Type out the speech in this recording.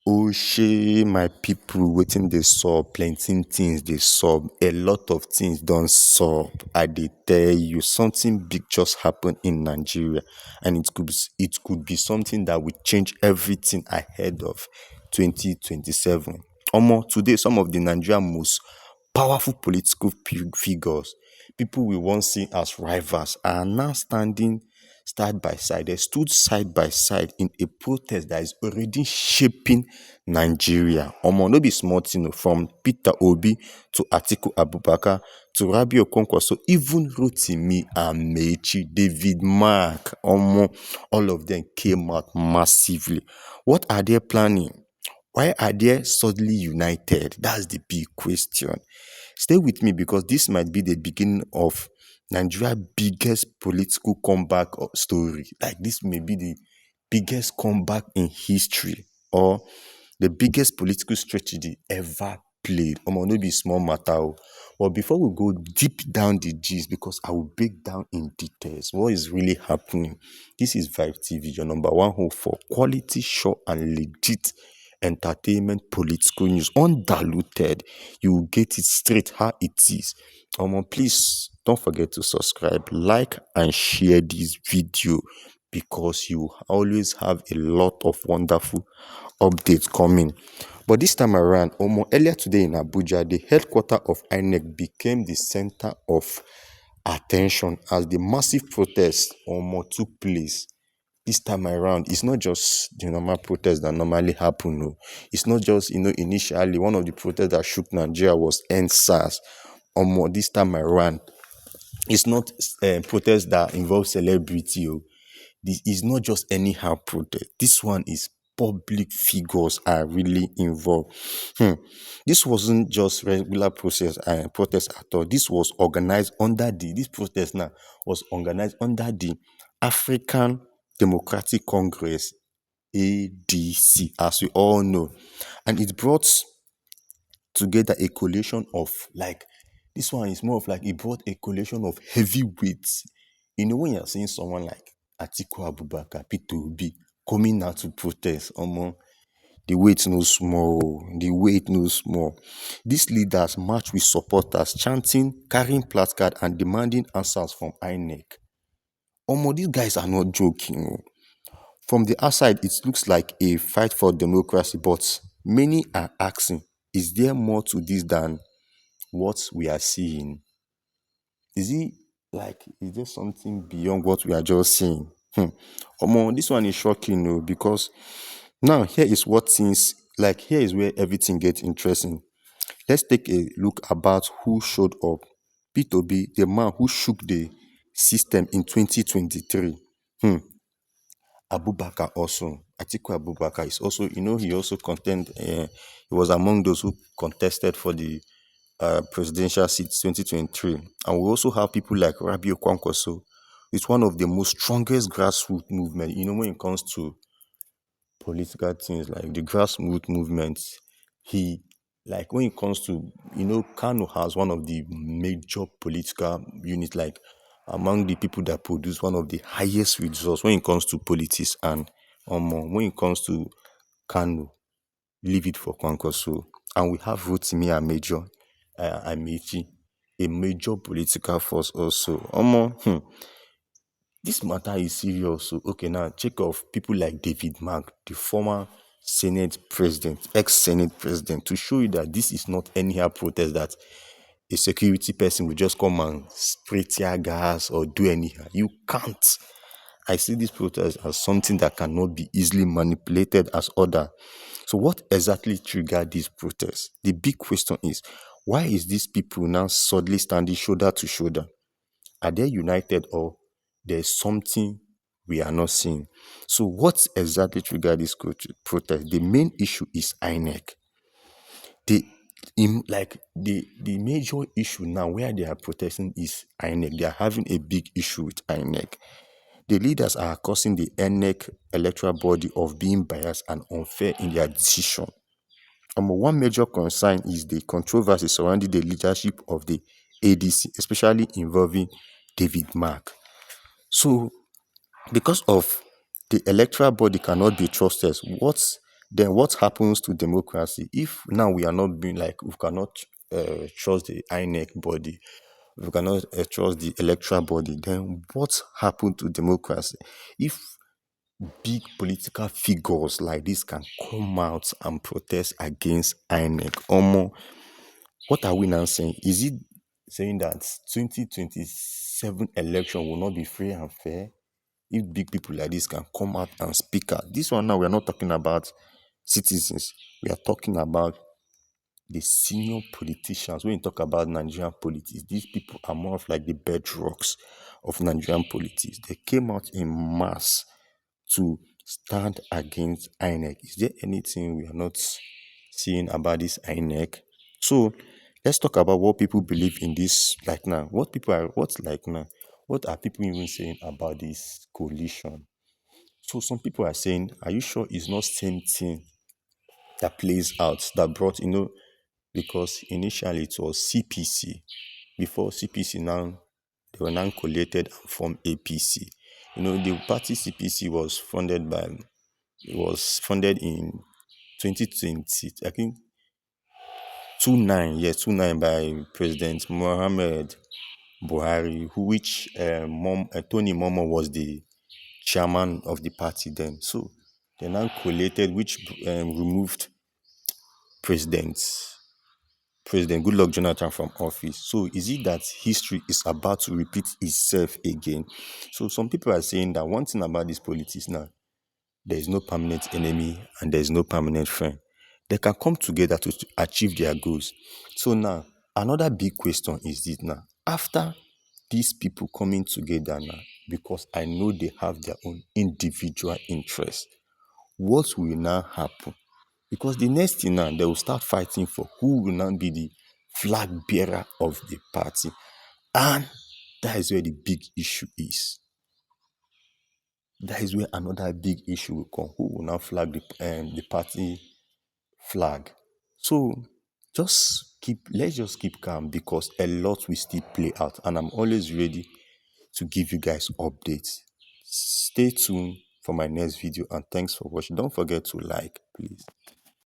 Oh shey my people, wetin dey sup? Plenty things dey sup. A lot of things don sup. I dey tell you, something big just happen in Nigeria, and it could be something that will change everything ahead of 2027. Omo, today some of the Nigerian most powerful political figures, people we once see as rivals, are now standing side by side. They stood side by side in a protest that is already shaping Nigeria. Omo, no be small thing o. From Peter Obi to Atiku Abubakar to Kwankwaso, even Rotimi Amaechi, David Mark, Omo, all of them came out massively. What are they planning? Why are they suddenly united? That's the big question. Stay with me, because this might be the beginning of Nigeria's biggest political comeback story. Like, this may be the biggest comeback in history, or the biggest political strategy ever played. Omo, no be small matter o. But before we go deep down the gist, because I will break down in details what is really happening. This is Vibe TV, your number one home for quality, sure, and legit entertainment political news, undiluted. You will get it straight how it is. Omo, please don't forget to subscribe, like, and share this video, because you always have a lot of wonderful updates coming. But this time around, Omo, earlier today in Abuja, the headquarters of INEC became the center of attention as the massive protest, Omo, took place. This time around, it's not just the normal protests that normally happen. No. It's not just, initially, one of the protests that shook Nigeria was NSAS. Omo, this time around, it's not protest that involve celebrity. Oh. This is not just anyhow protest. This one is public figures are really involved. This wasn't just regular protest at all. This was organized under this protest now was organized under the African Democratic Congress, ADC, as we all know. And it brought together a coalition of, like, this one is more of like, it brought a coalition of heavyweights. You know, when you're seeing someone like Atiku Abubakar, Peter Obi coming out to protest, the weight no small. The weight no small. These leaders march with supporters, chanting, carrying placard, and demanding answers from INEC. These guys are not joking. Oh. From the outside, it looks like a fight for democracy, but many are asking, is there more to this than what we are seeing? Is there something beyond what we are just seeing? This one is shocking, because now here is where everything gets interesting. Let's take a look about who showed up. Peter Obi, the man who shook the system in 2023. Abubakar also. Atiku Abubakar is also, he also he was among those who contested for the presidential seats 2023. And we also have people like Kwankwaso. It's one of the most strongest grassroots movement. When it comes to political things, like the grassroots movement, when it comes to, Kano has one of the major political units, like among the people that produce one of the highest results when it comes to politics. And when it comes to Kano, leave it for Kwankwaso. And we have Rotimi Amaechi, a major political force also. This matter is serious. So, okay, now check off people like David Mark, the former Senate president, ex-Senate president, to show you that this is not anyhow protest that a security person will just come and spray tear gas or do anyhow. You can't. I see this protest as something that cannot be easily manipulated as order. So what exactly triggered this protest? The big question is, why is these people now suddenly standing shoulder to shoulder? Are they united, or there's something we are not seeing? So what exactly triggered this protest? The main issue is INEC. The major issue now where they are protesting is INEC. They are having a big issue with INEC. The leaders are accusing the INEC electoral body of being biased and unfair in their decision. One major concern is the controversy surrounding the leadership of the ADC, especially involving David Mark. So, because of the electoral body cannot be trusted, what Then what happens to democracy if now we are not being like we cannot trust the INEC body, we cannot trust the electoral body? Then what happened to democracy if big political figures like this can come out and protest against INEC? Omo, what are we now saying? Is it saying that 2027 election will not be free and fair if big people like this can come out and speak out? This one now, we are not talking about citizens. We are talking about the senior politicians. When you talk about Nigerian politics, these people are more of like the bedrocks of Nigerian politics. They came out in mass to stand against INEC. Is there anything we are not seeing about this INEC? So let's talk about what people believe in this like now. What's like now? What are people even saying about this coalition? So some people are saying, are you sure it's not same thing that plays out that brought, because initially it was CPC. Before CPC now, they were now collated and formed APC. The party CPC was funded in 2020, I think 29 by President Mohammed Buhari, which Tony Momo was the chairman of the party then. So they now collated, which removed President Goodluck Jonathan from office. So is it that history is about to repeat itself again? So some people are saying that one thing about this politics now, there is no permanent enemy and there is no permanent friend. They can come together to achieve their goals. So now, another big question is this now. After these people coming together now, because I know they have their own individual interests, what will now happen? Because the next thing now, they will start fighting for who will now be the flag bearer of the party. And that is where the big issue is. That is where another big issue will come. Who will now flag the party flag? So let's just keep calm, because a lot will still play out. And I'm always ready to give you guys updates. Stay tuned for my next video, and thanks for watching. Don't forget to like, please.